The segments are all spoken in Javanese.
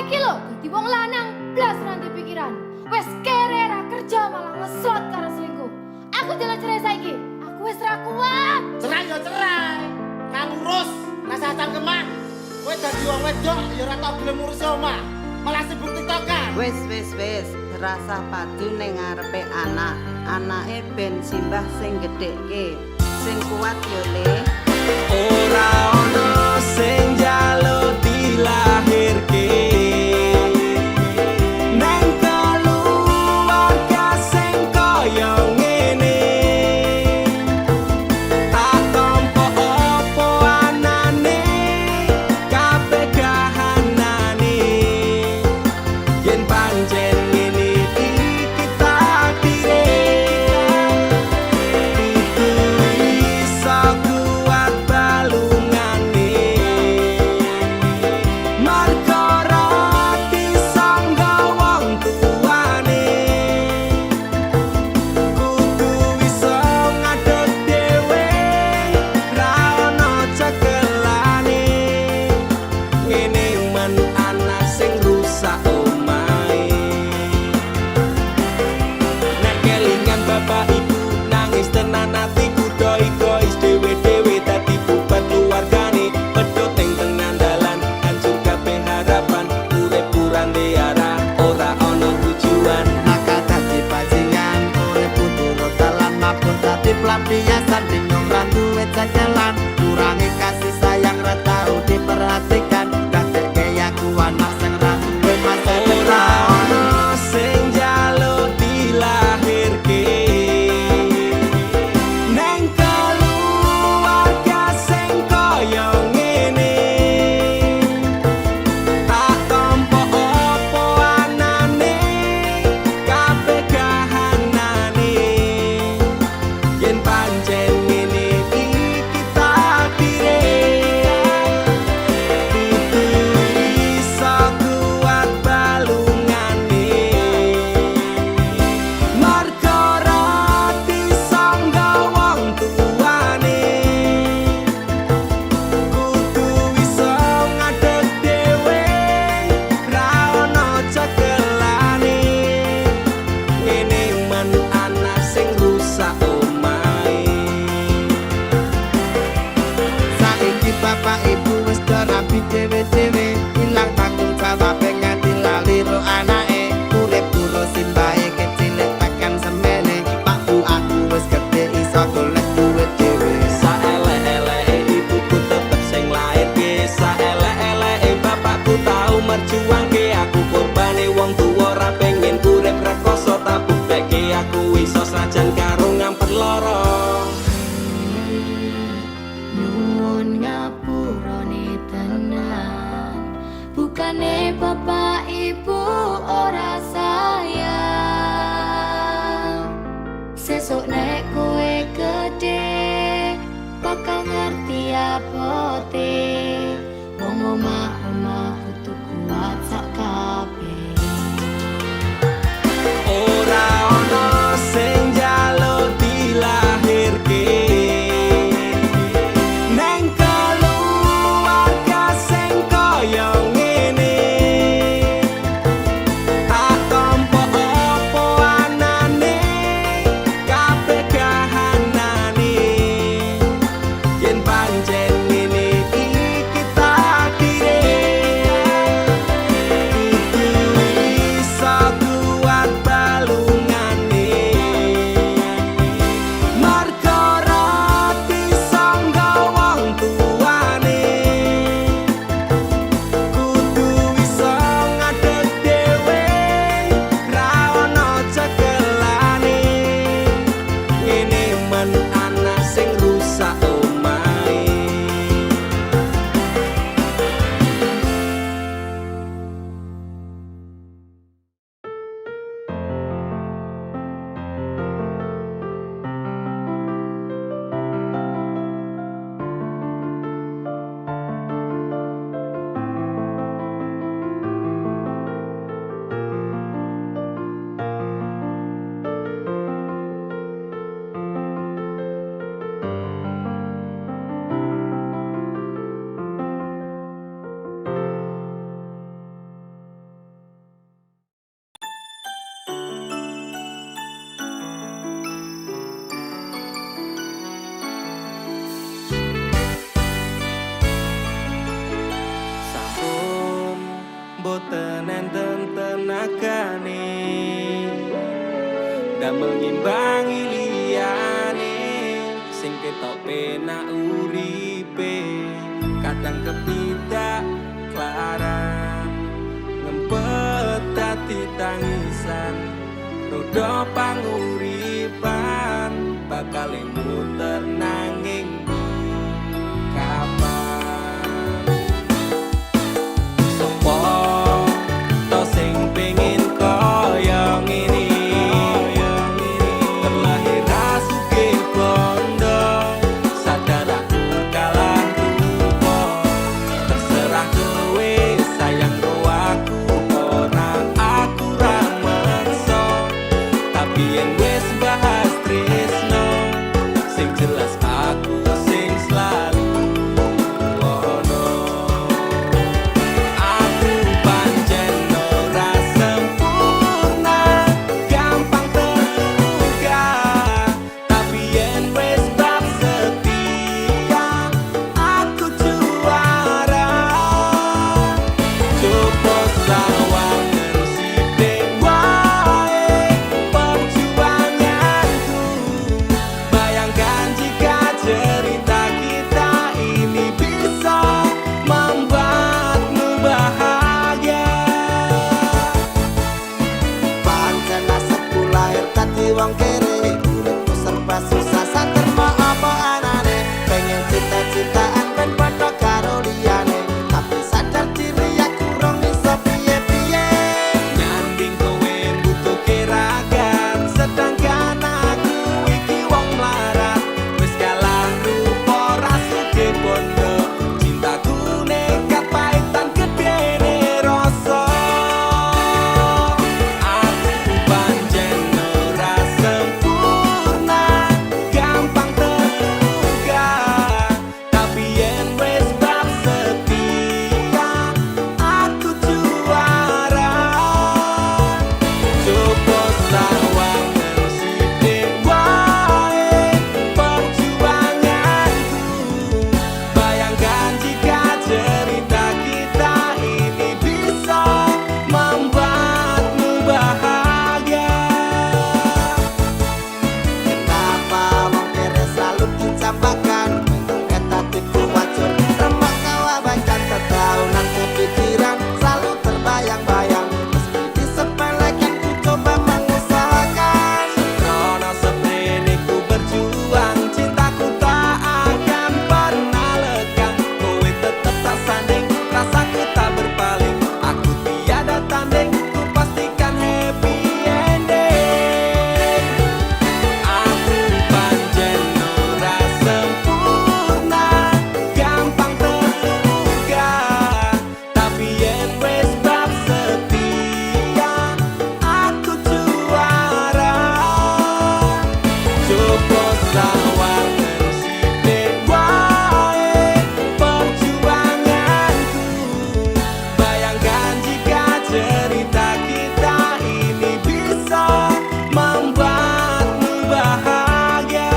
iki lho dadi wong lanang blas nanti pikiran. Wes kere ra kerja malah ngeslot karo selingkuh. Aku jalan cerai saiki. Aku wis ra kuat. Cerai ya cerai. Nang urus rasa cangkeman. Kowe dadi wong wedok ya ora tau gelem ngurus omah. Malah sibuk tiktokan. Wis, rasa padu ning ngarepe anak. Anake ben simbah sing gedhekke. Sing kuat yo Le. Ora ono sing njaluk dilahirke. Nang keluarga sing kaya ngene. Tak tampa apa anane, kabeh kahanane. Yen pancen ngene iki takdire. Itu iso kuat balungane. Marga ora disangga wong tuane. Kudu iso ngadeg dhewe, ra ono cekelane. Ngene men anak sing rusak omahe. Nek kelingan bapak ibu nangis tenan atiku doi-dois dhewe-dhewe dadi bubar keluargane. Pedhot ning tengah dalan hancur kabeh harapan. Urip kurang arah ora ono tujuan. Maka dadi bajingan oleh putur dalan mabuk dadi pelampiasan bingung ra duwe jalan kurangi kasih sayang ra tau diperhatikan dadekke aku anak sing ra duwe masa Ora depan ono sing njaluk dilahirke. Neng keluarga sing kaya ngene. Tak tampa apa anane, kabeh kahanane. Yen pancen ngene iki takdire. Itu iso kuat balungane. Marga ora disangga wong tuane. Kudu iso ngadeg dhewe, ra ono cekelane. Ngene men anak sing rusak omahe. saiki bapak ibu wis rapi dhewe-dhewe ilang tanggung jawab nganti lali ro anake urip karo simbahe kecilik tekan semene pak bu aku wis gedhe iso golek duit dhewe Saelek-eleke ibuku tetep sing lairke. Saelek-eleke bapakku tau merjuangke. Aku korbane wong tuwa ra pengen urip rekoso. Tak buktekke aku iso sajan karo ngampet lara. Nyuwun ngapurane tenan. Bukane bapak ibu ora sayang. Sesuk nek kowe gede bakal ngerti apote. Wong omah-omah kudu kuat sak kabeh. Ora ono sing njaluk dilahirke. Neng keluarga sing kaya ngene. Tak tampa apa anane, kabeh mboten enten tenagane damel ngimbangi liyane sing ketok penak uripe kadang kepidak klaran ngempet dadi tangisan roda panguripan bakal muter nanging kapan sopo to sing pengin kaya ngene terlahir sugih bondo sadar aku kalah rupa terserah kowe sayang karo aku ora aku ra meksa tapi yen wis bahas tresno sing jelas aku sing selalu ono aku pancen ora sempurna gampang terluka tapi yen wis bab setia aku juara coba sawangan sithik wae perjuanganku bayangkan jika cerita kita ini bisa membuatmu bahagia Pancen nasibku lahir dadi wong kere uripku serba susah saterma apa anane pengen cita-citaan ben padha karo liyane tapi sadar diri aku rong iso piye-piye nyanding kowe butuh keragan sedangkan aku iki wong melarat wis kalah rupa rasuke bondo cintaku nekat paitan gedene rasa aku pancen ora sempurna gampang terluka tapi yen wis bab setia aku juara coba sawangan sithik wae perjuanganku bayangkan jika cerita kita ini bisa membuatmu bahagia kenapa wong kere selalu dicampakan eta tipu wajur remak kawabacan tetaunan kepikiran selalu terbayang-bayang meski disepelekan ku coba mengusahakan Rono seprene ku berjuang cintaku tak akan pernah lekang kowe tetep tak sanding rasaku tak berpaling aku tiada tanding ku pastikan happy ending aku pancen ora sempurna gampang terluka tapi yen wis bab setia aku juara coba sawangan sithik wae perjuanganku bayangkan jika cerita kita ini bisa membuatmu bahagia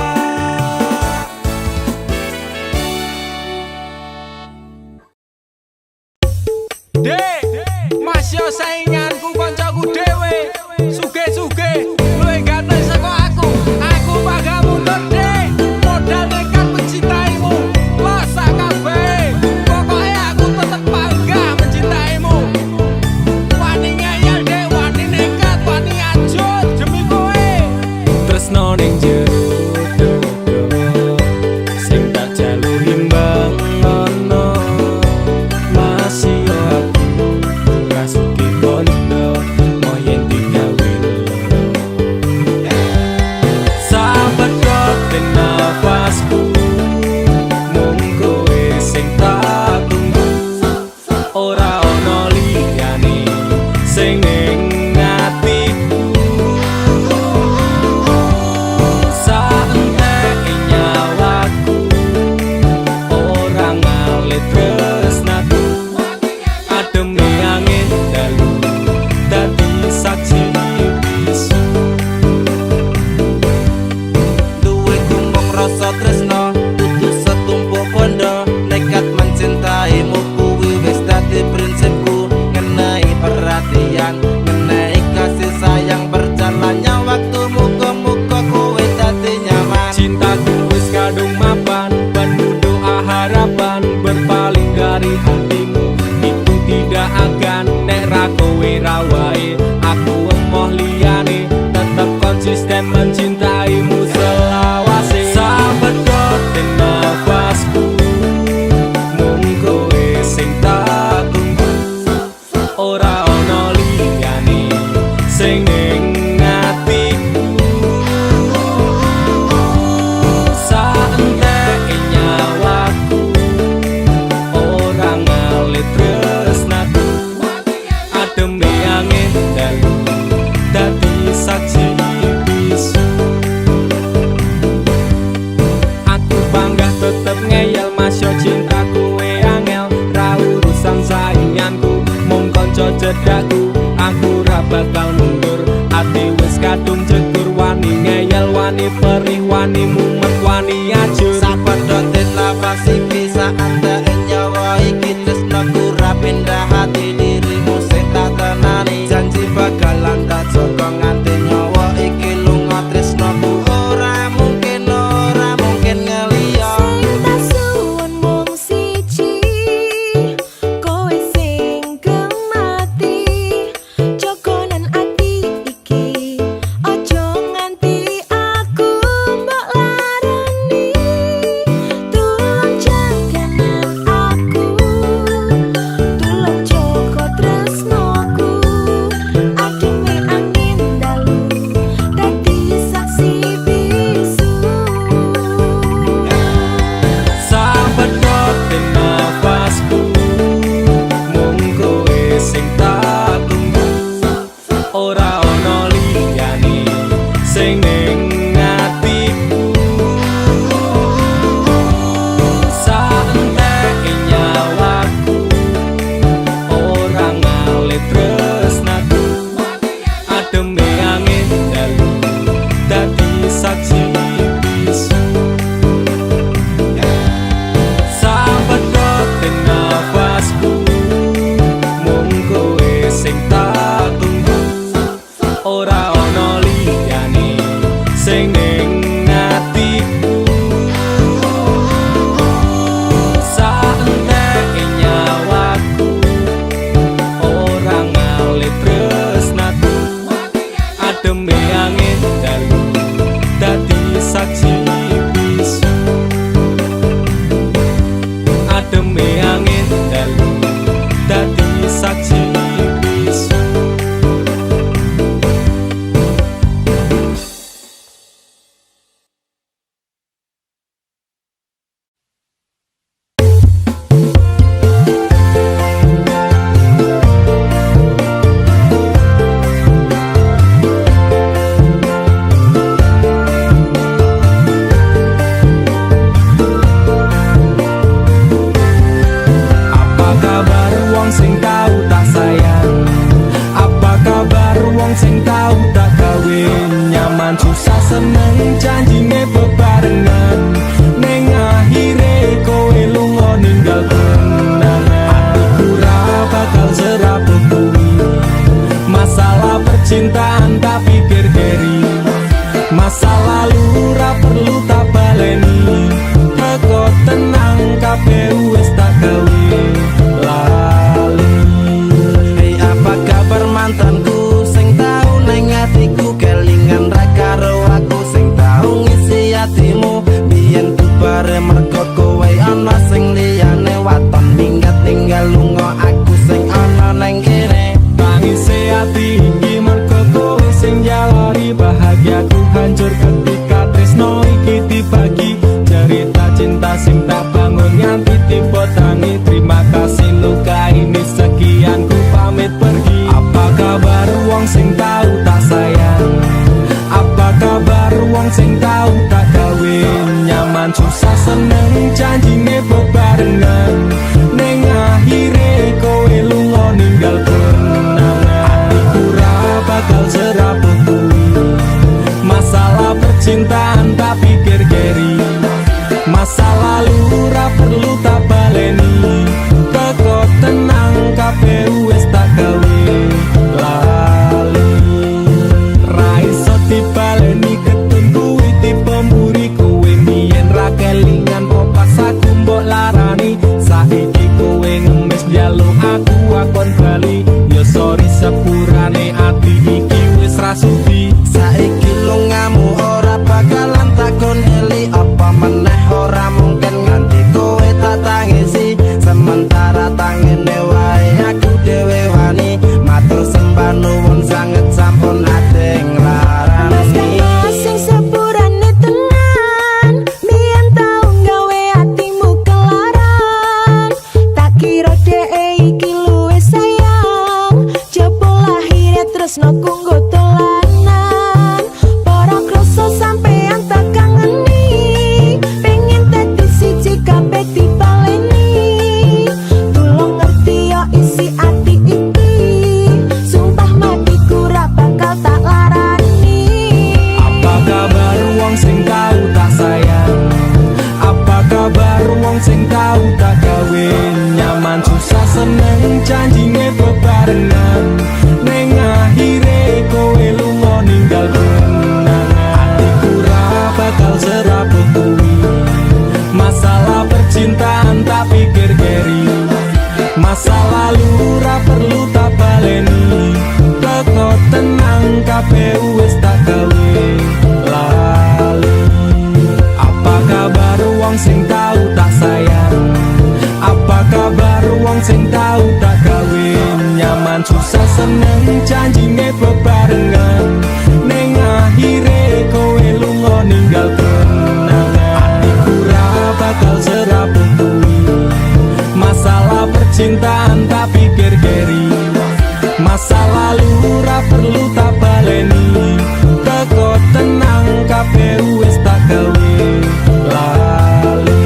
Dek, masih sainganku koncoku dhewe. Suge-suge, luwih ganteng saka aku. Aku bakal mundur, Dek. Modal nekat mencintaimu. Losa kabeh. Pokoke aku tetep bangga mencintaimu. Wani ngeyel, Dek, wani nekat, wani ajut demi kowe. Tresno ning jero dodo. Sing tak jalu himbang ono. Masih yo aku rasuke bondo moyen digawe loro sahabat kote nafasku mung kowe sing tak tunggu ora ono liyane sing ning atiku saentek nyawaku ora ngalit tresnaku ademe angin dalu dadi saksi bisu duwe tumpuk rasa tresno kudu setumpuk bondo nekat mencintaimu kuwi wis dadi prinsip cedakku, aku ra bakal mundur. Ati wis kadung jegur, wani ngeyel, wani perih, wani mumet, wani ajur. Sapedote nafas iki saat nyawa iki tresnaku ra pindah hati dirimu sing tak tenani. Janji bakalan tak jaga nganti nyawa iki lunga tresnaku. Ora mungkin ngeliya. Sing tak suwun mung siji, kowe sing gemati. Jogonan ati iki, ojo nganti aku mbok larani. Tulung jaganan aku, tulung jaga tresnaku. Ademe angin dalu, dadi saksi bisu. Sapedote nafasku, mung kowe sing tak tunggu. Ora ono liyane sing ning atiku. Saenteke nyawaku, ora ngalit tresnaku. Ademe angin dalu, dadi saksi bisu. Sapedote nafasku, mung kowe sing tak tunggu. Ora ono liyane sing ning atiku. Saenteke nyawaku, ora ngalit tresnaku. Ademe angin dalu, dadi saksi bisu. Ademe angin dalu, dadi saksi bisu. Apa kabar wong sing tau tak sayang? Apa kabar wong sing tau tak gawe? Nyaman susah seneng janjine bebarengan, ning akhire kowe lunga ninggal kenangan. Atiku ra bakal serabut kuwi, masalah percintaan tak pikir keri. Masa lalu ra perlu tak baleni, teko tenang kabeh wis tak gawe lali. Hei, apa kabar mantanku sing tau ning atiku kelingan ra karo aku sing tau ngisi atimu. Biyen bare mergo kowe ana sing liyane waton minggat tinggal lunga aku sing ana ning kene. Tangise ati iki mergo kowe sing jalari bahagiaku hancur ketika tresno iki dibagi. Cerita cinta sing tak bangun nganti tiba tangi. Terima kasih luka ini sekian, ku pamit pergi. Apa kabar wong sing tau tak sayang? Apa kabar wong sing tau tak gawe? Nyaman susah seneng janjine bebarengan, ning akhire kowe lunga ninggal kenangan. Atiku ra bakal serabut kuwi, masalah percintaan tak pikir keri. Masa lalu ra perlu tak baleni, teko tenang kabeh wis tak gawe lali. Ra iso dibaleni ketun kuwi tipe mburi kowe mbiyen ra kelingan kok pas aku mbok larani. Saiki kowe ngemis njaluk aku akon bali, ya sorry sepurane ati iki wis ra sudi. Saiki lungamu ora bakalan takon eli, apa meneh ora mungkin nganti kowe tak tangisi. Sementara tangene wae aku dhewe wani, matur sembah nuwun sanget sampun ate nglarani. Sing sepurane tenan, biyen tau gawe atimu kelaran. Tak kira dhek iki luwih sayang. seneng janjine bebarengan ning akhire kowe lunga ninggal kenangan. Atiku ra bakal serapuh kuwi masalah percintaan tak pikir keri. Masa lalu ra perlu tak baleni, teko tenang kabeh wis tak gawe lali. Apa kabar wong sing tau tak sayang? Apa kabar wong sing tau tak gawe nyaman? Susah seneng janjine bebarengan ning akhire kowe lunga ninggal kenangan. Atiku ra bakal serapuh kuwi masalah percintaan tak pikir keri. Masa lalu ra perlu tak baleni, teko tenang kabeh wis tak gawe lali.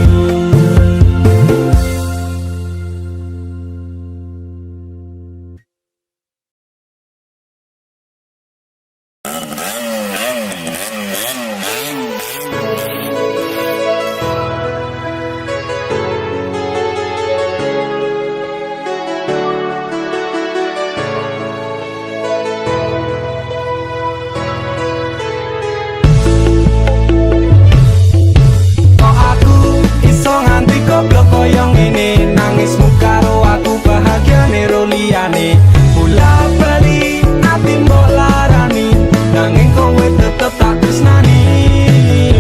Goblok koyo ngene, nangismu karo aku bahagiane ro liyane. Bola bali ati mbok larani, nanging kowe tetep tak tresnani.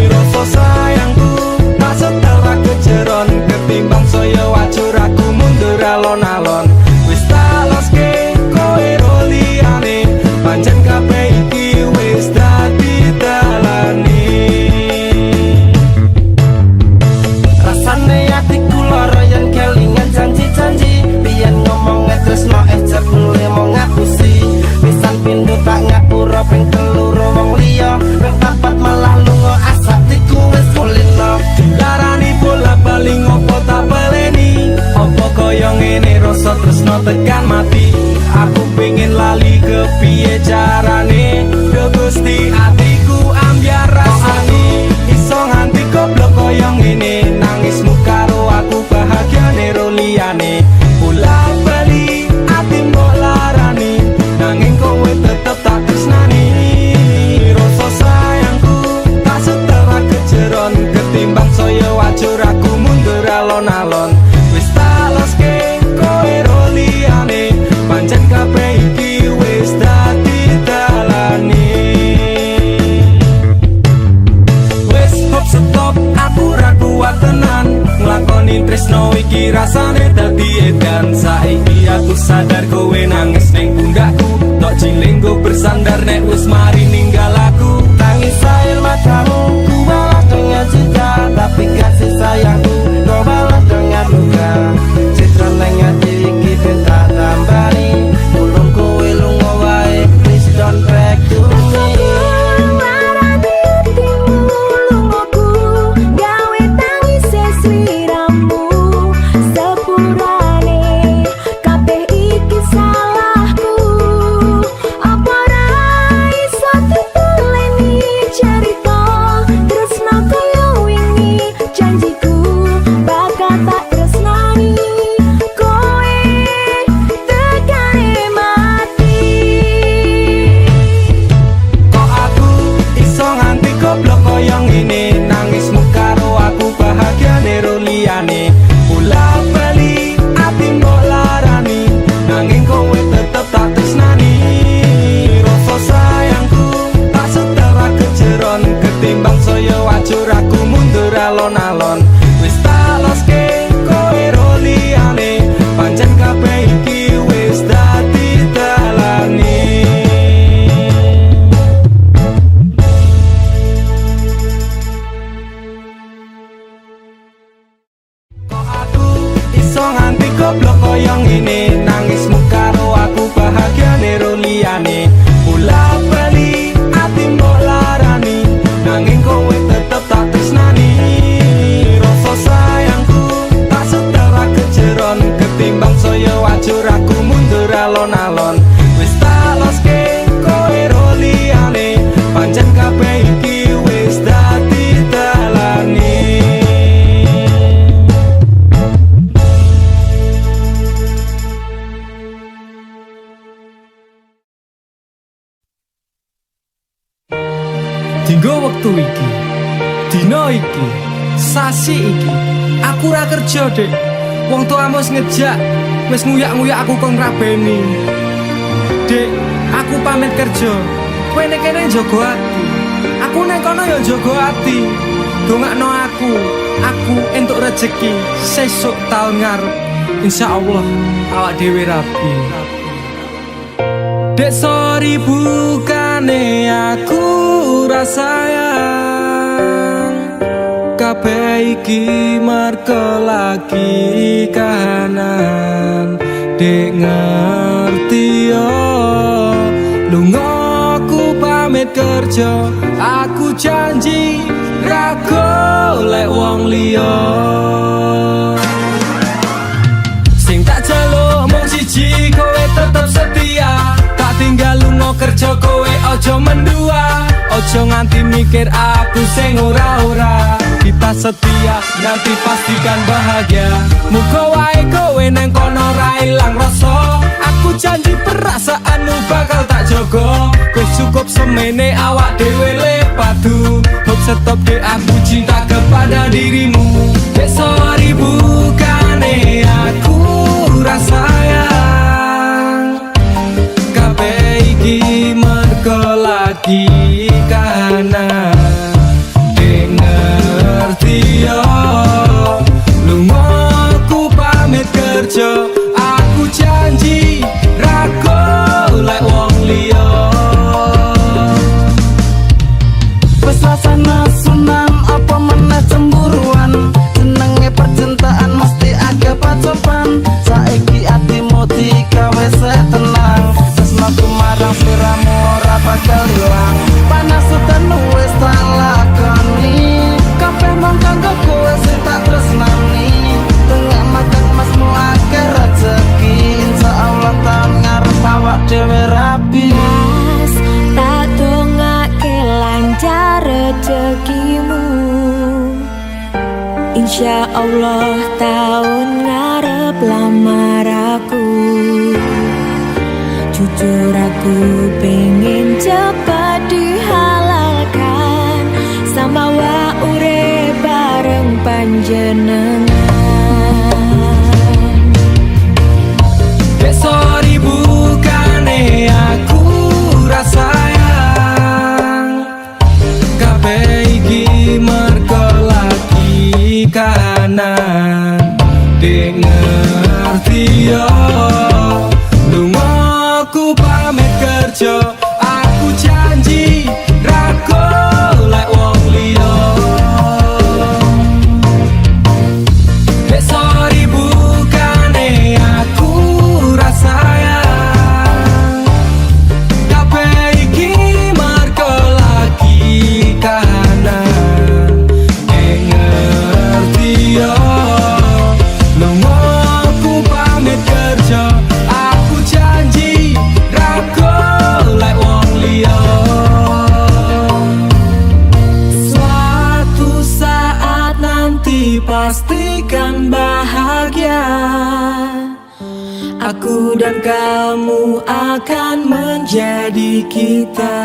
Rasa sayangku tak setara kejeron, ketimbang saya wajur aku mundur alon-alon. Wis tak loske kowe ro liyane, pancen kabeh iki wis dadi dalane. Rasane atiku lara yen kelingan janji-janji, biyen ngomong tresno ejak mulai mau ngapusi. Pisan pindho tak ngapura ping telu wong liya, ping papat malah lunga asatiku wis kulino. Dilarani bola bali ngopo tak baleni, opo koyo ngene rasa tresno tekan mati. Aku pengen lali kepiye carane, do Gusti atiku ambyar rasani. Iso nganti goblok koyo ngene, nangismu karo aku bahagiane ro liyane. Bola bali ati mbok larani, nanging kowe tetep tak tresnani. Rasa sayangku tak setara kejeron, ketimbang saya wajur aku mundur alon-alon. Wis tak loske kowe ro liyane, pancen kabeh iki wis dadi dalane. Wis hop stop aku ra kuat tenan, nglakoni tresno iki rasane dadi edan. Saiki aku sadar kowe nangis ning pundakku, tok jilinggo bersandar nek wis mari ninggal aku. Tangis air matamu ku balas dengan cinta, tapi kasih sayangku kau balas dengan duka. Citra nang ati iki ben tak tambani, tulung kowe lunga wae, please don't back to me. Alon-alon wis tak loske kowe ro liyane, pancen kabeh iki wis dadi dalane. Kok aku iso nganti goblok koyo ngene, nangismu karo aku bahagiane ro liyane. Bola bali ati mbok larani, nanging kowe tetep tak tresnani. Rasa sayangku tak setara kejeron, ketimbang saya wajur aku mundur alon-alon. Wis tak loske kowe ro liyane, pancen kabeh iki wis dadi dalane. Nggo wektu iki, dina iki, sasi iki, aku ora kerja, Dek. Wong tuamu wis ngejak, wis nguyak-nguyak aku kon ngrabeni. Dek, aku pamit kerja. Kowe nek kene njaga ati. Aku nek kono ya njaga ati. Dongakno aku entuk rezeki sesuk taun ngarep. Insyaallah awak dhewe rapi. Dek sorry bukane aku rasayang kabeh iki merko lagi kahanan. Dek ngerti yo lunga aku pamit kerja, aku janji ra golek wong liya. Sing tak jaluk mung siji, kowe tetep setia. Tak tinggal lunga kerja, kowe ojo mendua. Ojo nganti mikir aku sing ora-ora. Kita setia, nanti pastikan bahagia. Muga wae kowe neng kono ra ilang rasa. Aku janji perasaanmu bakal tak jogo. Wis cukup semene awak dhewe le padu. Hope stop deh aku cinta kepada dirimu. Dek sorry bukane aku rasayang kabeh iki mergo lagi kahanan. Dek ngerti yo lunga aku pamit kerja, aku janji ra golek wong liya. Wes rasane sunam apa meneh cemburuan, jenenge percintaan mesti agak pacopan. Saiki atimu digawe tenang, tresnaku marang sliramu ora bakal ilang. Panas udan wis tak lakoni, kabeh mung kanggo kowe sing tak tresnani. Tengah makan masmu akeh rezeki, insyaallah taun ngarep awak dhewe rapi. Mas, tak dongake lancar rezekimu. Insya Allah tahun ngarep lamar aku. Jujur aku pengen cepat dihalalkan, sama wa urip bareng panjenengan. Dek sorry bukane aku rasayang kabeh iki mergo lagi kahanan. Dek ngerti yo lunga aku pamit kerja, aku janji ra golek wong liya. Dek sorry bukane aku rasayang kabeh iki mergo lagi kahanan. Dek ngerti yo lunga aku pamit kerja, aku janji ra golek wong liya. Suatu saat nanti pastikan bahagia, aku dan kamu akan menjadi kita.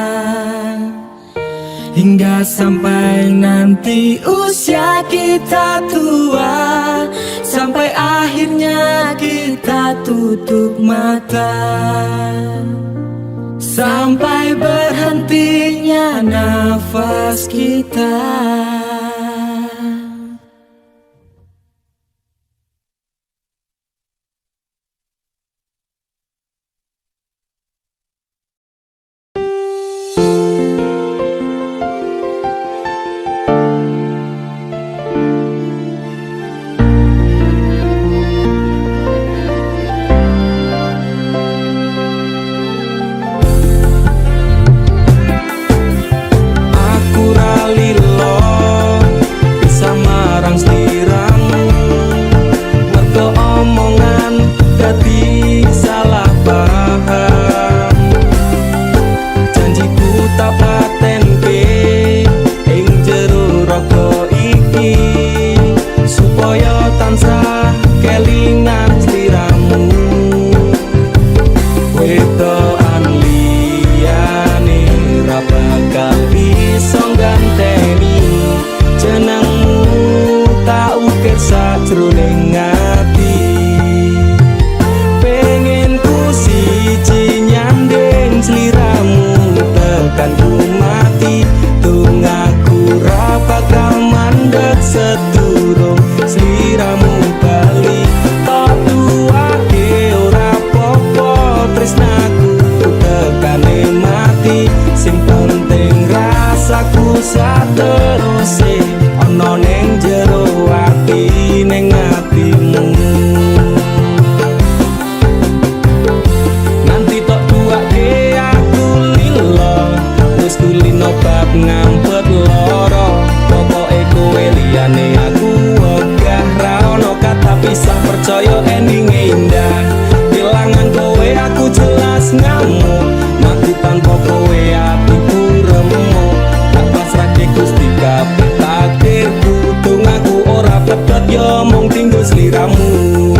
Hingga sampai nanti usia kita tua, sampai akhirnya kita tutup mata, sampai berhentinya nafas kita. Aku ra lilo wis ngamuk mati tanpa kowe atiku remuk tak pasrahke Gusti kabeh takdirku dongaku ora pedhot yo mung tinggo sliramu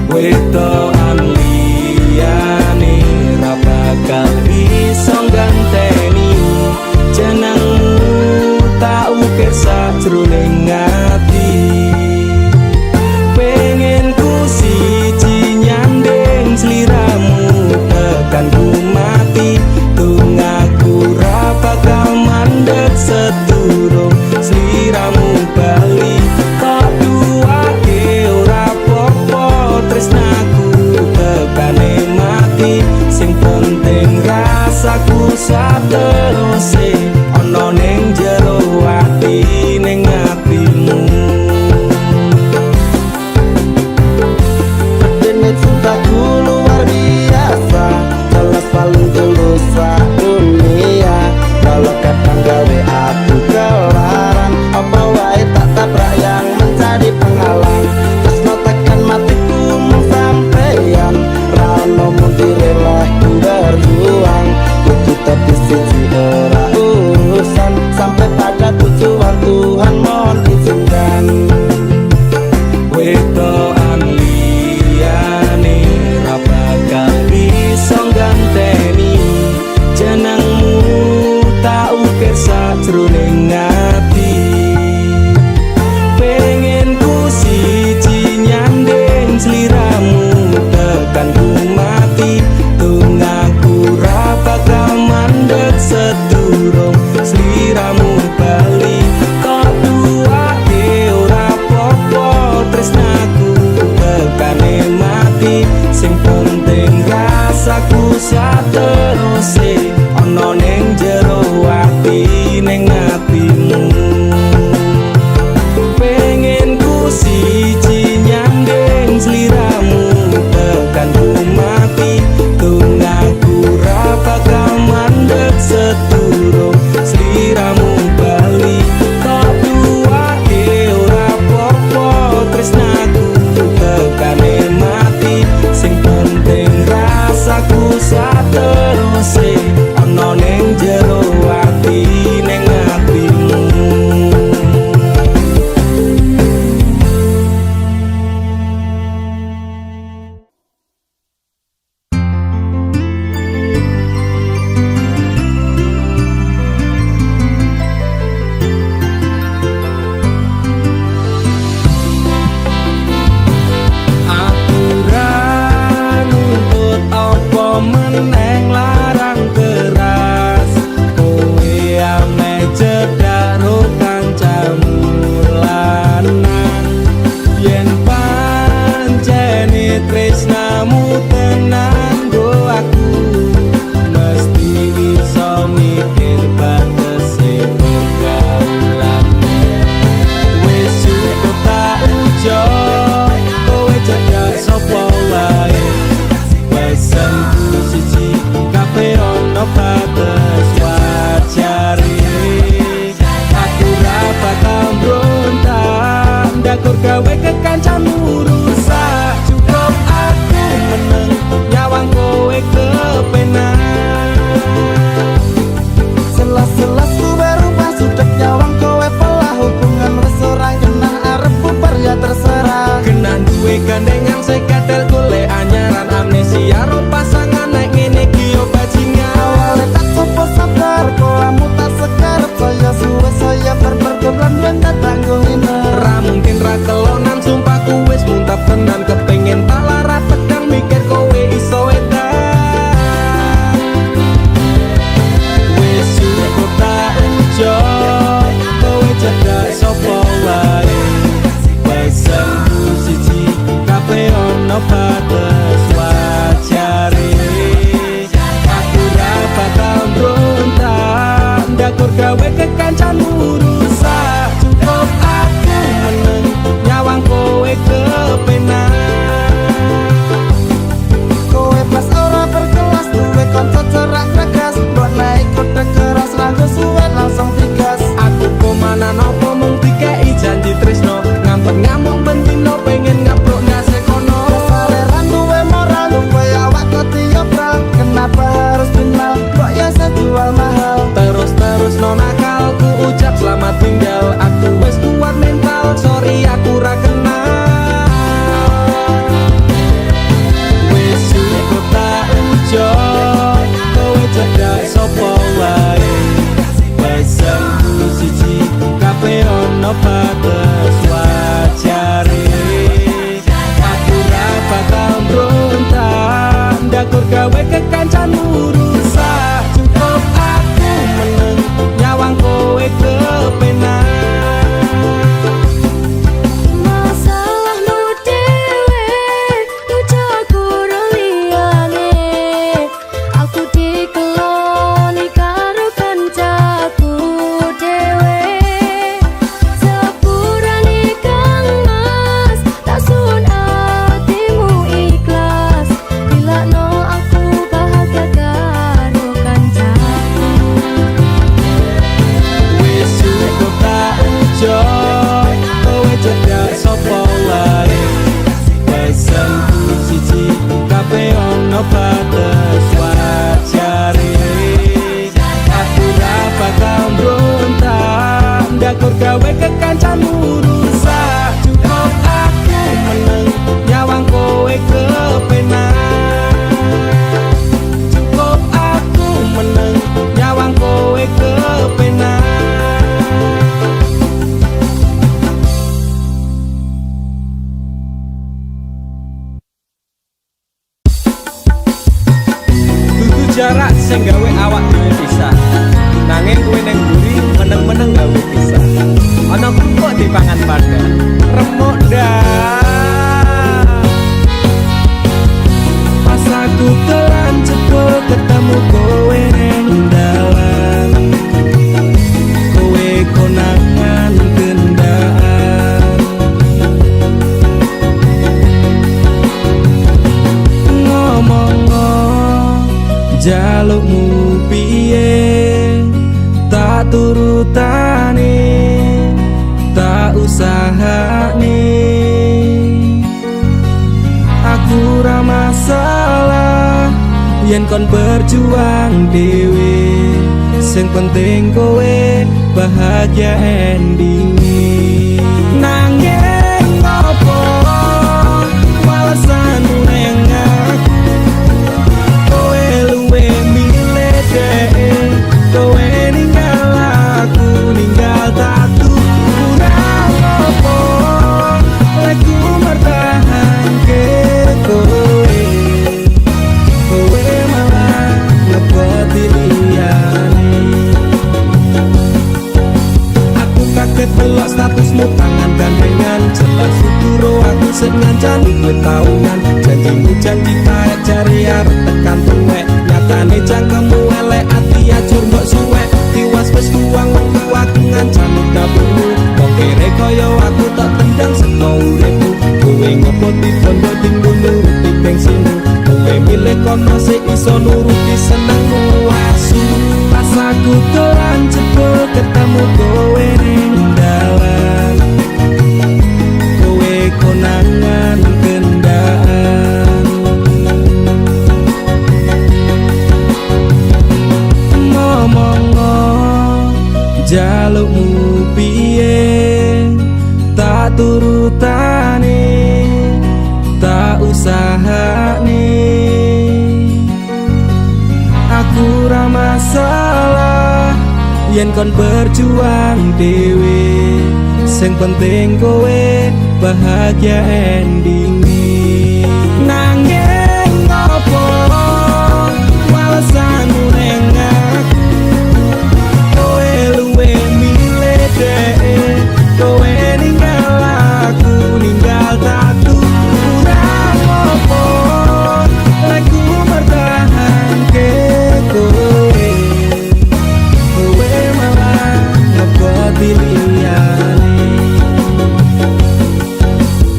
wedokan liyane ra bakal iso ganteni jenengmu tak ukir sajroning ati pengen ku siji nyanding sliramu tekan ku mati dongaku ra bakal mandeg sedurung sliramu bali kok duake ora apa-apa tresnaku tekane mati sing penting rasaku sateruse ana ning jero ati ning atimu Dene cintaku luar biasa jelas paling tulus dunia kalau kadang gawe aku kelaran apa wae tak tabrak yang menjadi penghalang tresno tekan matiku mung sampeyan rano mundire lah ku berjuang kudu tapi siji ora urusan sampai pada tujuan Tuhan mohon izinkan wedokan liyane ra bakal iso ganteni jenengmu tak ukir sajroning ati pengen ku siji nyanding sliramu tekan ku mati dongaku ra bakal mandeg sedurung sliramu bali kok duake ora apa-apa tresnaku tekane mati sing penting rasaku sateruse ana ning jero ati ning atimu pengen ku siji nyanding sliramu tekan ku mati dongaku ra bakal mandeg sedurung sliramu bali kok duake ora apa-apa tresnaku tekane mati sing penting rasaku sateruse ana ning jero ati ning atimu aturan nuntut apa meneng larang Ndakur gawe kekancanmu rusak. Cukup aku meneng nyawang kowe kepenak. Masalahmu dewe nujaku liyane. Aku dikeloni karo kancaku dewe. Sepurane Kang Mas tak sun atimu ikhlas. Bilakno aku bahagia karo kancaku. Wis cukup tak ujo kowe cedak sapa wae. Pesanku siji kabeh ono batas wajare. Aku ra bakal mbrontak ndakur gawe kekancanmu rusak. Cukup aku meneng nyawang kowe kepenak. Cukup aku meneng nyawang kowe kepenak. Dudu jarak sing gawe awak dhewe pisah. Nanging kowe ning mburi meneng-meneng gawe pisah. Ana kok dipangan padha. Remuk dah. Pas aku telan cepul ketemu kowe ning dalan. Kowe konangan kendaan. Ngomong jalukmu piye tak turutane tak usahane. Aku ra masalah yen kon berjuang dhewe. Sing penting kowe bahagia endinge. Nanging opo alasanmu neng aku. Kowe luwe milih dhewe. Kowe ninggal aku ninggal tatu. Kurang opo aku mertahanke kowe. Kowe malah ngepoti liyane. Aku kaget delok statusmu tangan gandengan. Jelas uturo aku sing ngancani kowe taunan. Janjimu janji kae jare arep tekan tuwek. Nyatane cangkemmu elek ati ajur mbok suwek. Tiwas wis kuwang wektu aku ngancani dapurmu. Wong kere kaya aku tak tendang seko uripku. Kowe ngopo dibondo tinggu nuruti bengsinu. Kowe milih kono sik iso nuruti senengmu asu. Pas aku telan cepul ketemu kowe ning dalan. Kowe konangan kendaan. Ngomong jalukmu piye tak turutane tak usahane. Aku ra masalah yen kon berjuang dhewe. Sing penting kowe bahagia endinge. Nanging opo alasanmu neng aku. Kowe luwe milih dhewe. Kowe ninggal aku ninggal tatu. Kurang opo aku mertahanke kowe. Kowe malah ngepoti liyane.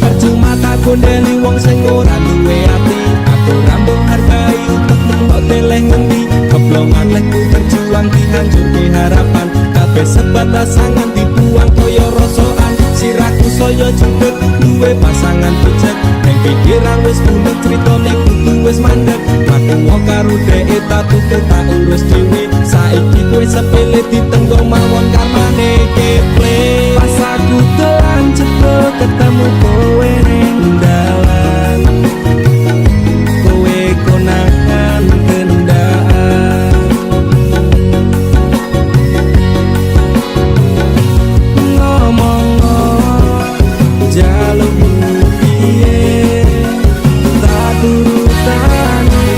Percuma tak gondeli wong sing ora duwe ati. Aku rambut hargai untuk mbok teleh ngendi. Keblongan lekku berjuang dihancurke harapan. Kabeh sebatas sangan dibuang koyo rosokan. Siraku saya jundut duwe pasangan pijak. Ning pikiran wis bulet critane kudu wis mandek. Mati karo dheke tak tutup tak urus dhewe. Saiki kowe sepele ditenggo mawon karmane keple. Pas aku telan cepul ketemu kowe ning dalan. Kowe konangan kendaan. Ngomong jalukmu piye tak turutane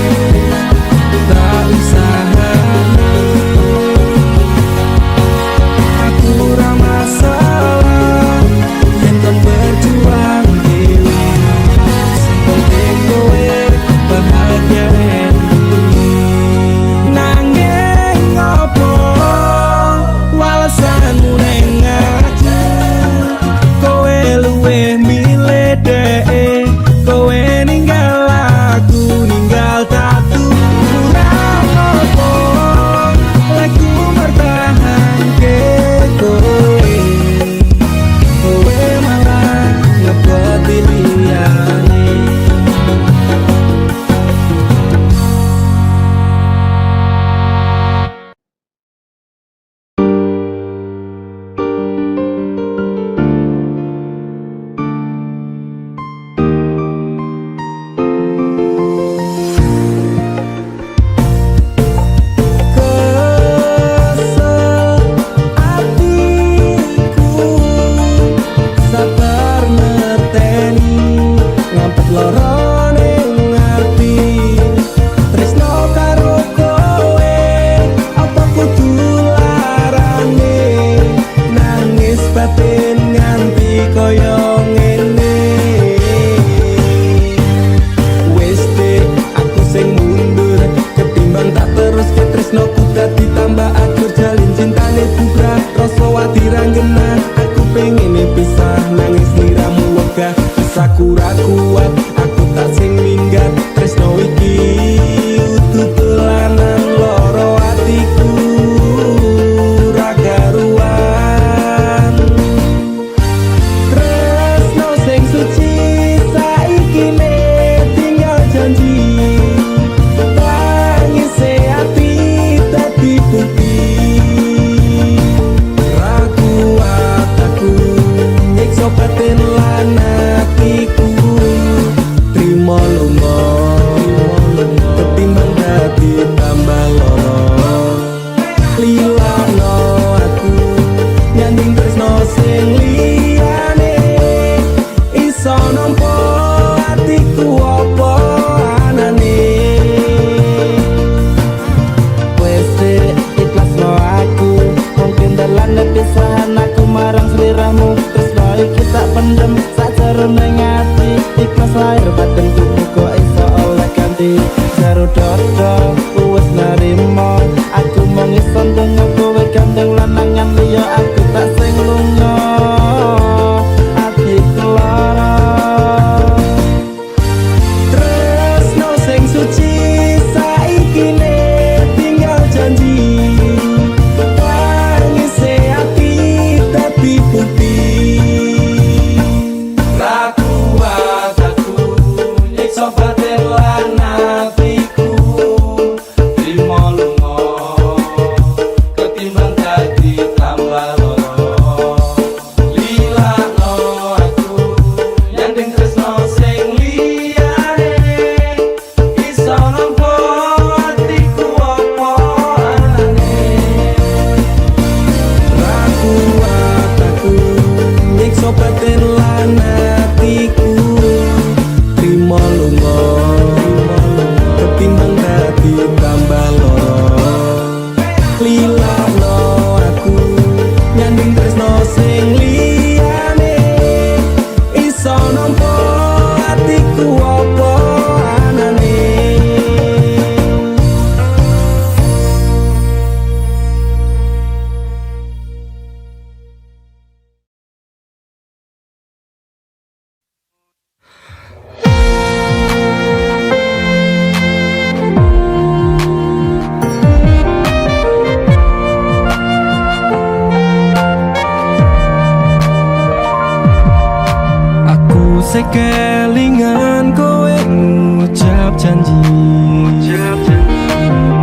sekelingan kowe ngucap janji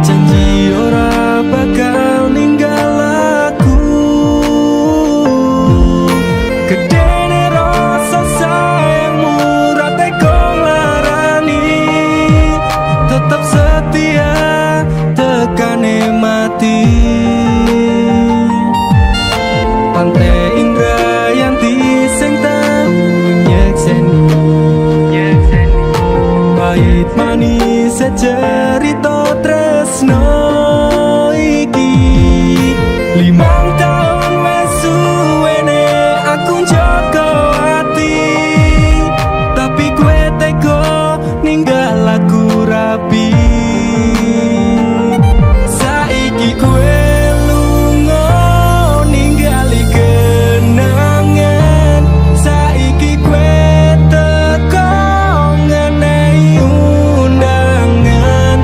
janji ora bakal ninggal aku gedene rasa sayangmu rate kong larani tetap setia tekane mati Pantai Indrayanti sing tau nyekseni pahit manis secerita tresno iki 5 tahun wes suwene aku njaga ati tapi kowe tega ninggal aku rapi saiki kowe lunga ningali kenangan saiki kowe teko ngenehi undangan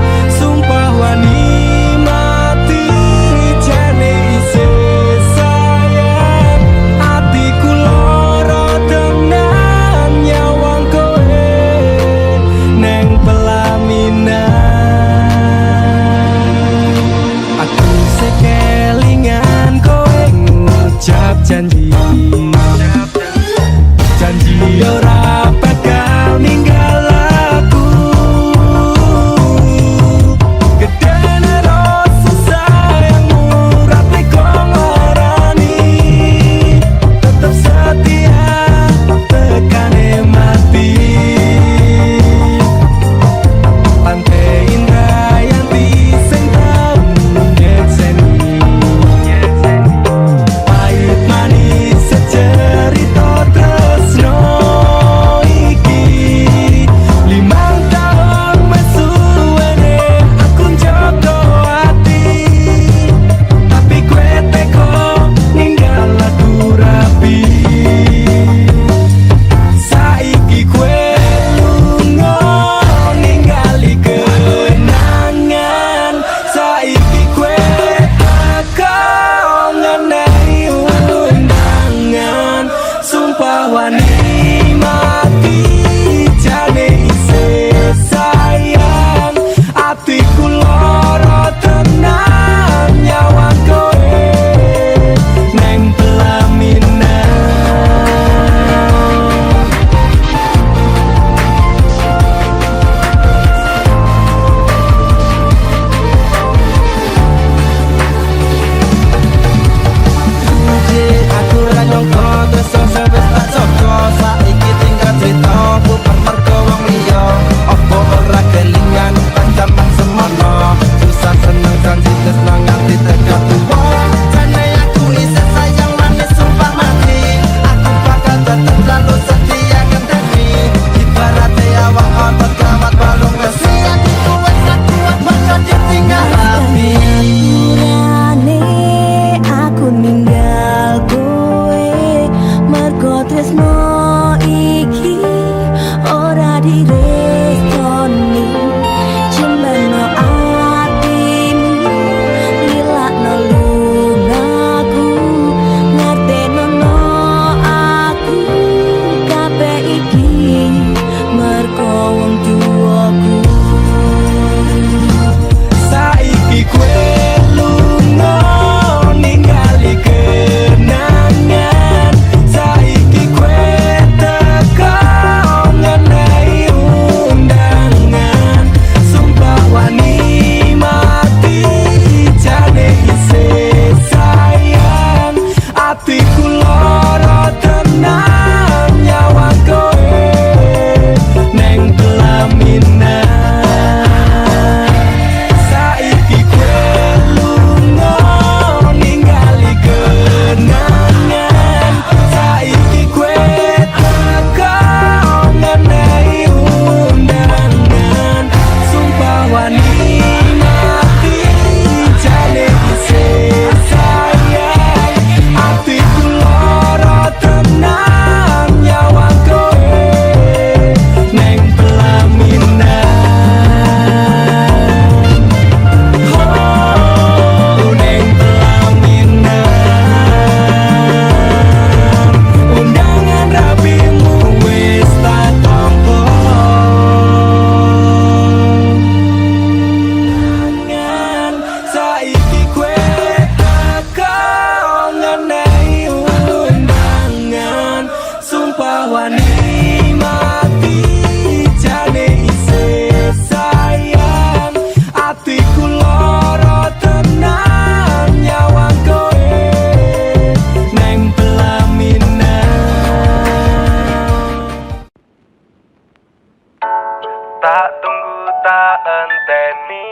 duweni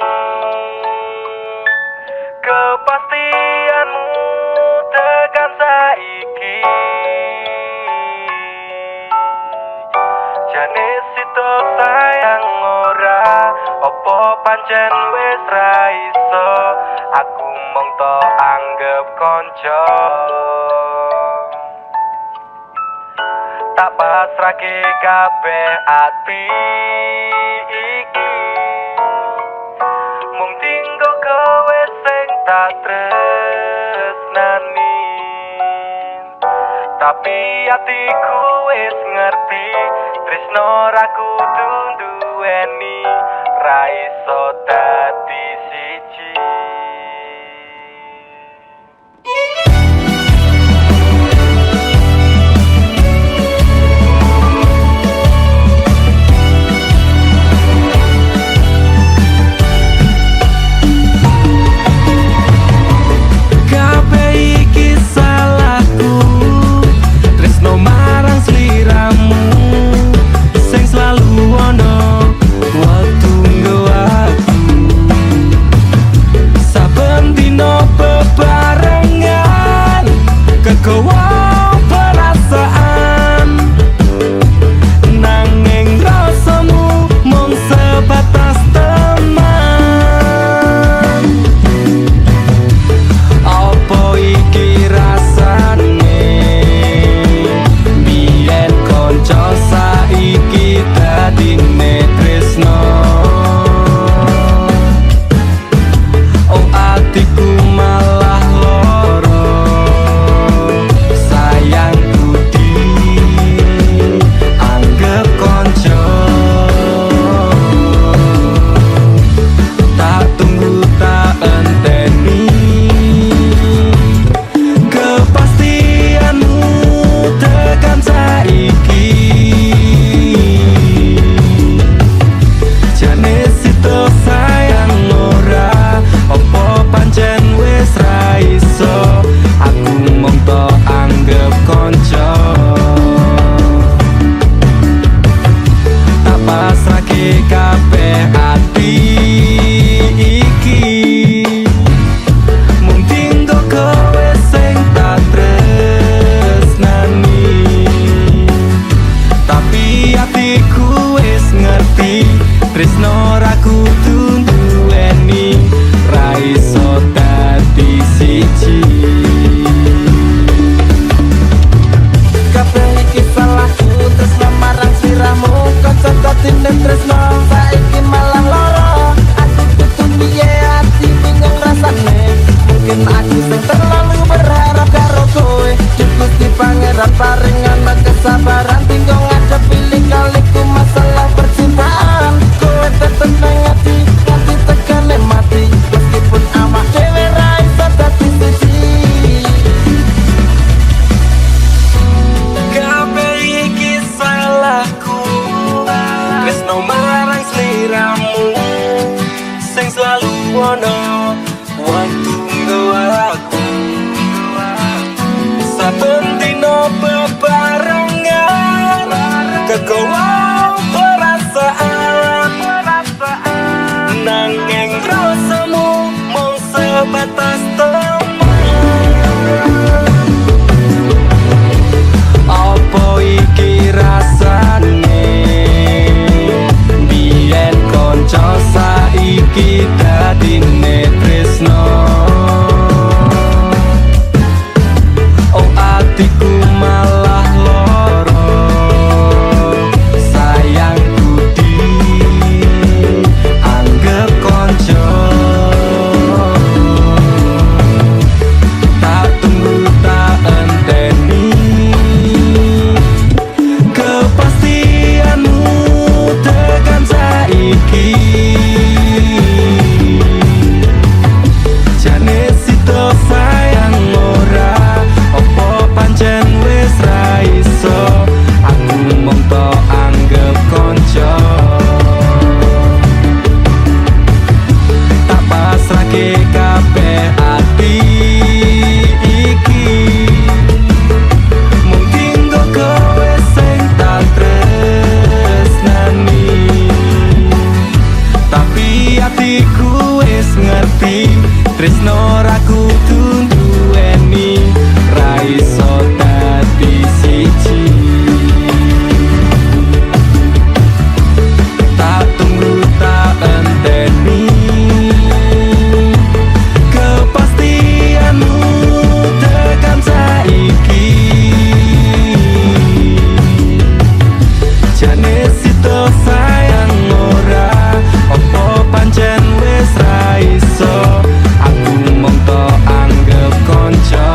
kepastianmu tekan saiki. Jane sito sayang ora opo pancen wis ra iso, aku mong to anggap konco. Tak pasrahke kabeh ati iki, mung tinggo kowe sing tak tresnani. Tapi atiku wis ngerti, tresno ra kudu duweni, ra iso dadi siji. Tresno ra kudu duweni, ra iso dadi siji. Kabeh iki salahku, tresno marang sliramu, kanca dadi tresno saiki malah lara. Aku kudu piye ati bingung rasane, mungkin aku sing terlalu berharap karo kowe. Gusti Pangeran paringan kesabaran tinggal ngadepi lika-liku masalah percintaan. Kowe tetep nang ati nganti tekane mati, meskipun awak dhewe ra iso dadi siji. Kabeh iki salahku, tresno marang sliramu, sing selalu ono waktu aku. Saben dino bebarengan, kegawa perasaan, nanging rasamu mung sebatas teman. Apa iki rasane, biyen konco saiki dadine tresno. Oh atiku malah loro, sayang budi anggap konco. Tak tunggu tak enteni, kepastianmu tekan saiki. atiku wis ngerti tresno ra kudu duweni ra iso dadi siji tak tunggu tak enteni kepastianmu tekan saiki jane sito sayang ora opo pancen wis ra iso aku mung tok anggap kanca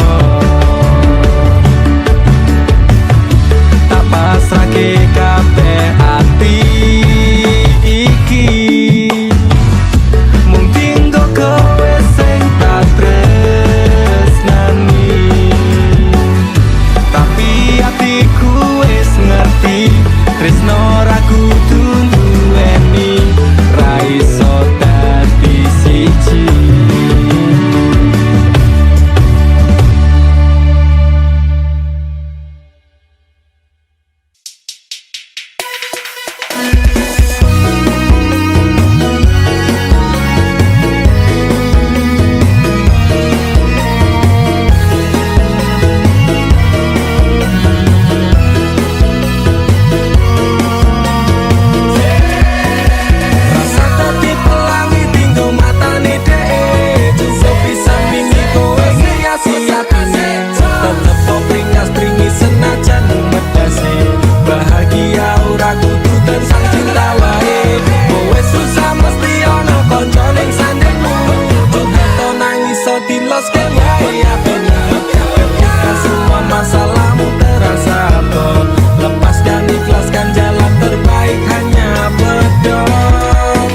tak pasrahke kabeh ati iki mung tinggo kowe sing tak tresnani tapi atiku wis ngerti tresno ra kudu duweni ra iso dadi siji rasa tadi pelangi tinggo matane dhek cukup bisa mini kowe ngiasi atine tetep kok pringas-pringi senajan medase bahagia ora kudu tensang cinta wae kowe susah mesti ono kanca ning sandengmu to nangis so diloske wae apene ketika semua masalahmu terasa berat lepas dan ikhlaskan jalan terbaik hanya bedok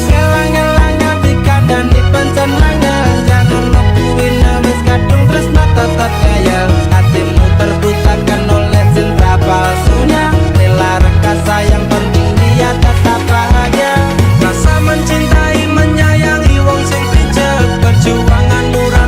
ngelang-ngelang ati kadang dipencen langgar jangan lepuin wis kadung tresno tetep kaya hatimu terbutakan oleh cinta palsunya rela rekasa yang penting dia tetap bahagia rasa mencintai menyayangi wong sing picek perjuanganmu ra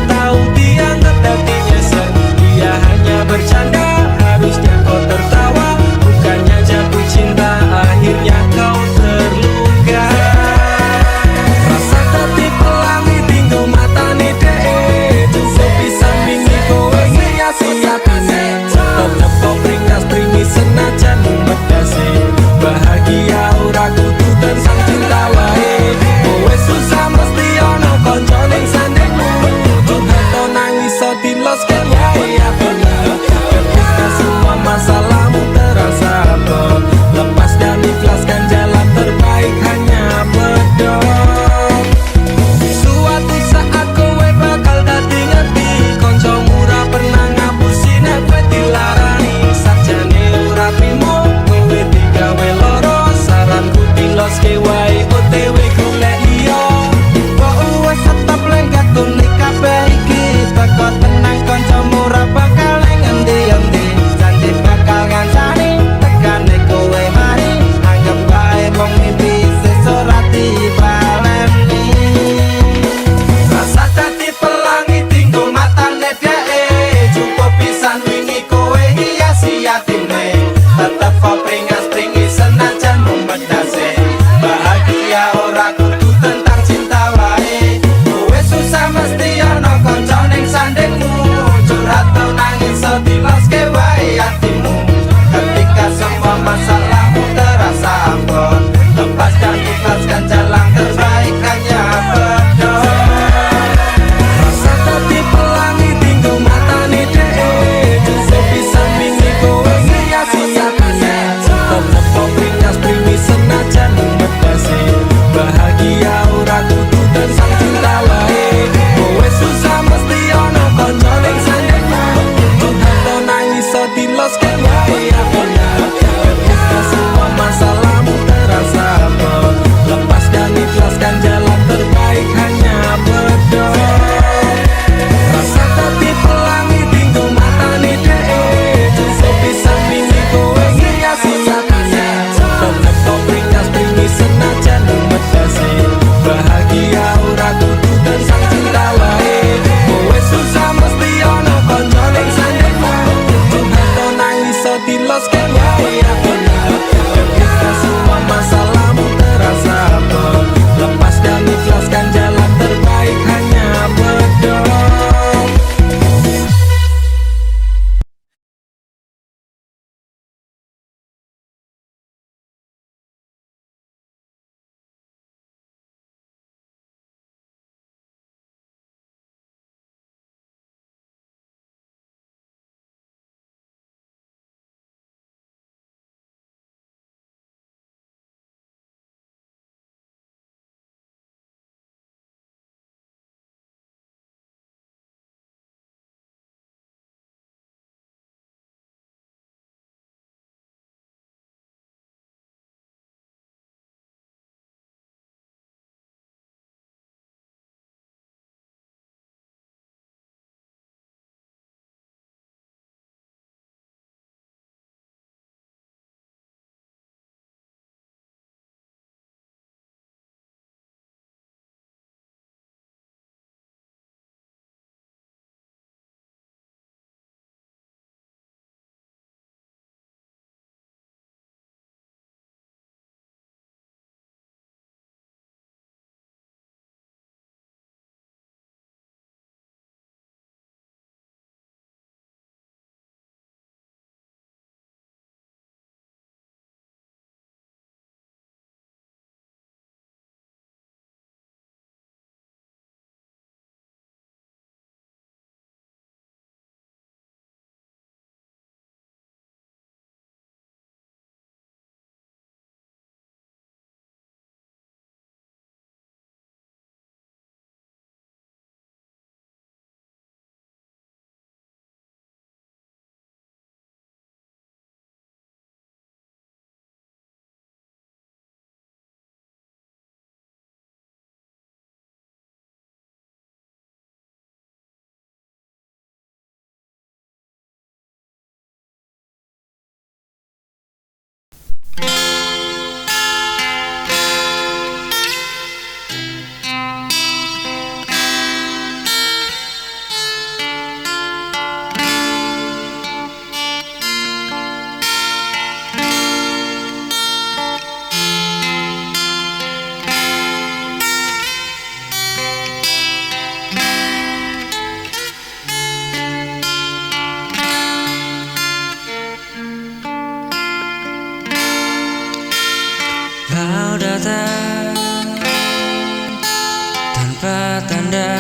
Apa tanda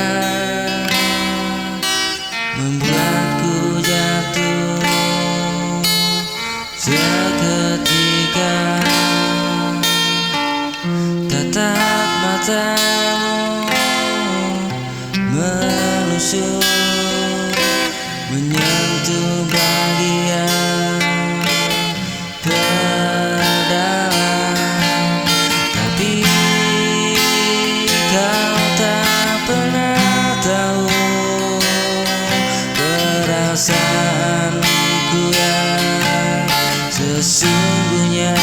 membuatku jatuh seketika? Tatap matamu menusuk, menyentuh bagian terdalam, tapi kau tak pernah tahu perasaanku yang sesungguhnya.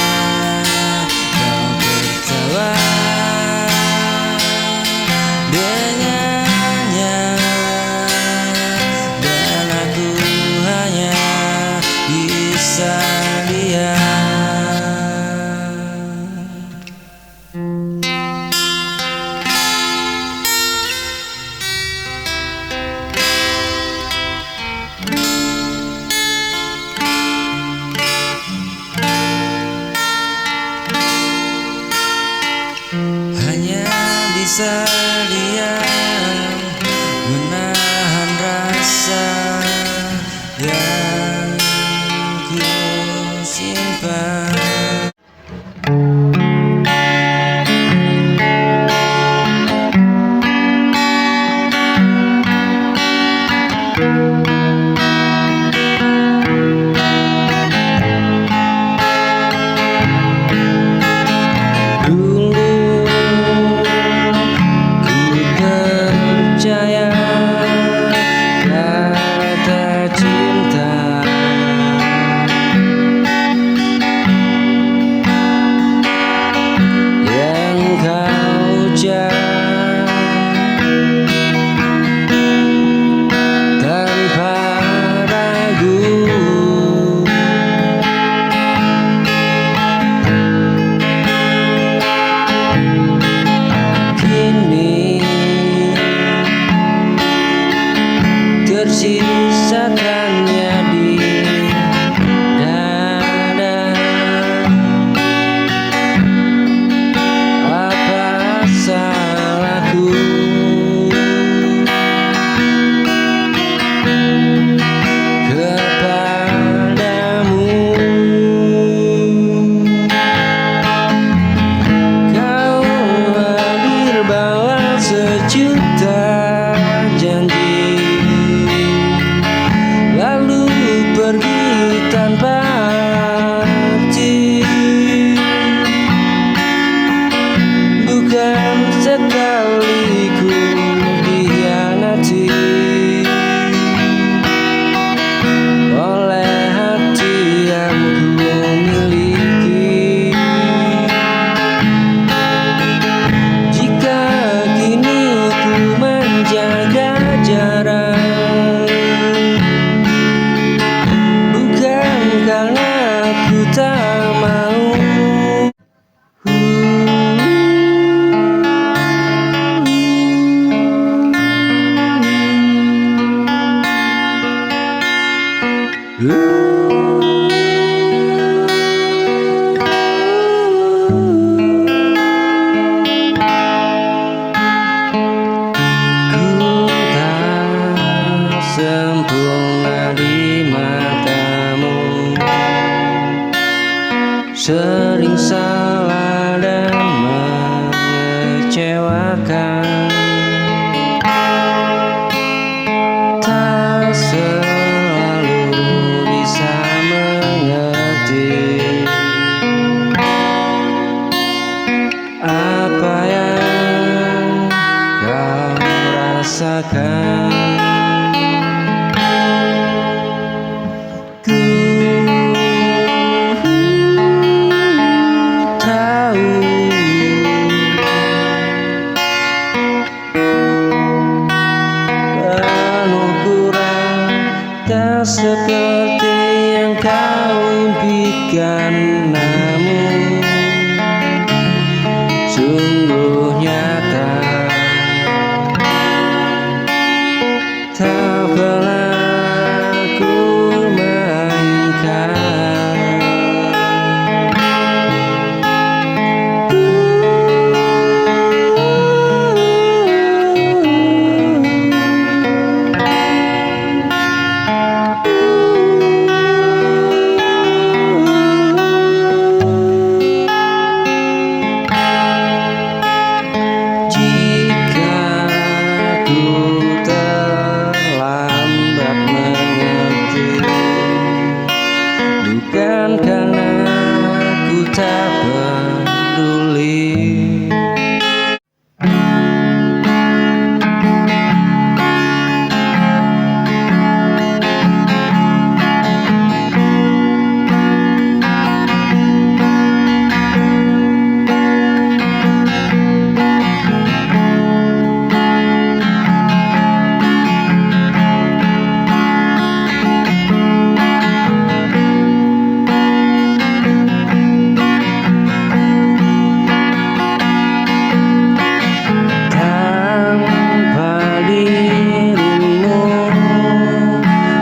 Kau tertawa dengannya, dan aku hanya bisa lihat. Hanya bisa diam, menahan rasa yang ku simpan. Dulu ku percaya kata cinta, yang kau ucap tanpa ragu. Kini tersisakannya di dada. Apa salahku kepadamu? Kau hadir bawa sejuta janji, lalu pergi tanpa arti. Bukan sekali ku dikhianati oleh hati yang ku miliki. Jika kini ku menjaga jarak, bukan karena ku tak mau. Ku tak sempurna di matamu, sering salah dan mengecewakan. Tak selalu bisa mengerti apa yang kau rasakan. Ku tahu penuh kurang, tak seperti yang kau impikan, namun sungguh nyata. Tak pernah ku mainkan. Ku terlambat mengerti, bukan karena ku tak peduli. Tanpa dirimu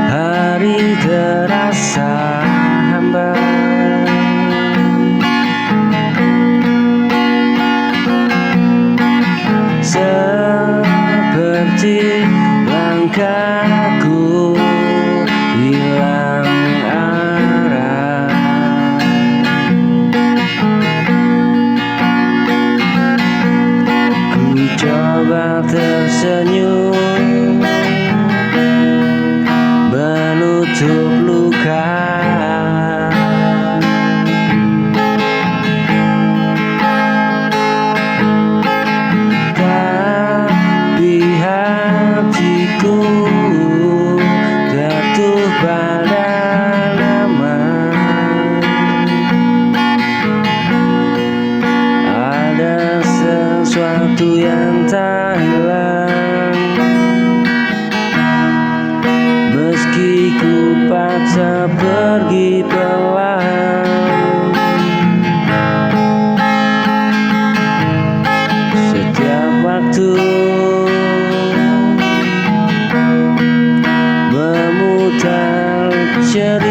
hari terasa hambar, seperti langkahku hilang arah. Ku coba tersenyum menutup luka, tapi hatiku jatuh pada nama. Ada sesuatu yang tak hilang, meski ku paksa pergi perlahan. Setiap waktu memutar cerita